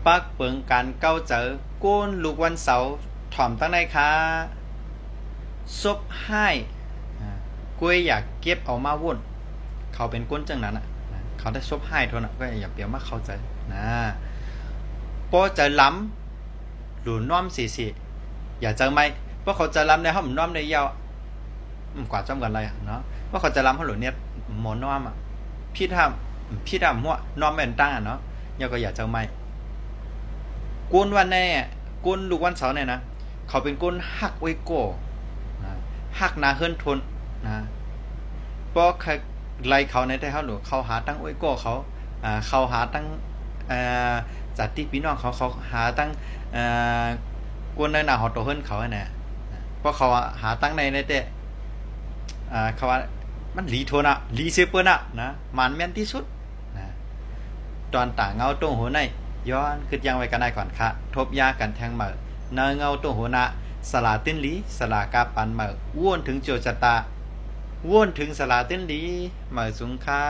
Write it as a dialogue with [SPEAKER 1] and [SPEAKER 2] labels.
[SPEAKER 1] ปักเปิงการเก้าเจอก้นลูกวันเสาร์ถ่อมตั้งในค้าซบให้กุ้ยอยากเก็บเอามาวุ่นเขาเป็นก้นจังนั้นอ่ะเขาได้ซบให้ทนอ่ะก็อย่าเปรียวมากเข้าใจนะพอจะล้ำหรือน้อมสิอย่าเจอไหมเพราะเขาจะล้ำในห้องน้อมในยาวกว่าจำกันอะไรเนาะว่าเขาจะล้ำเขาหลุดเนี่ยหมอน้อมอ่ะพี่ทำหัวน้อมเป็นตั้งอ่ะเนาะยังก็อย่าเจอไหมกุนวันแน่กุนลูกวันเสาร์เนี่ยนะเขาเป็นกุนหักไว้โก้หักนาเฮิรนทนนะเพราะไล่เขาในแต่เขาหนูเขาหาตั้งไว้โก้เขาหาตั้งจัดที่พี่น้องเขาหาตั้งกวนในหน้าหอโตเฮิรนเขาเนี่ยเพราะเขาหาตั้งในแต่เขาว่ามันรีโทนอะรีเซเปิลอะนะมันแม่นที่สุดนะตอนต่างเงาตรงหัวในย้อนคือยังไว้กันได้ก่อนค่ะทบยากันแทงเหมือเนเงาตรงหัวนะสลาติ้นลีสลากาปันเหมือว่นถึงโจจตาว่นถึงสลาติ้นลีเหมือสุงค่า